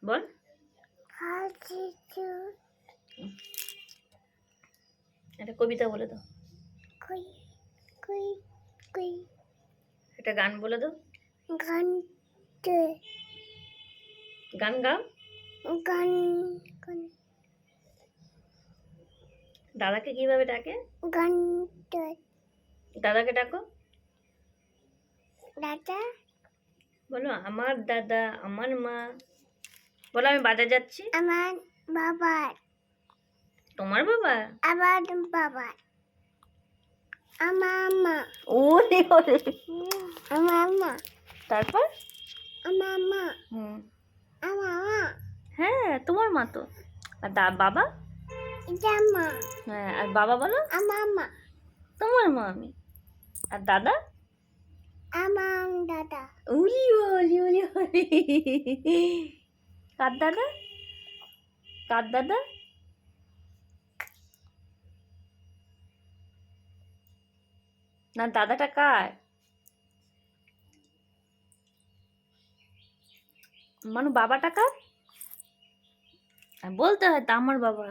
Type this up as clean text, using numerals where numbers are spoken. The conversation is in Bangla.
বল। একটা কবিতা বলে দাও। একটা গান বলে দাও। গান গাও। দাদাকে কিভাবে ডাকে? দাদাকে ডাকো। দাদা বলো আমার দাদা, আমার মা। বলো আমি বাজার যাচ্ছি। আমার বাবা। তোমার বাবা? আমার বাবা। আমার মা। ওরে ওরে। আমার মা। তারপর? আমার মা। আমার মা। হ্যাঁ তোমার মা তো। আর বাবা? এটা মা। হ্যাঁ আর বাবা বলো। আমার মা। তোমার মা আমি। আর দাদা? আমার দাদা। উলি ওলি ওলি ওলি। কার দাদা? কার দাদা? না দাদাটা কার? মানু বাবাটা কার? বলতে হয় তা আমার বাবা।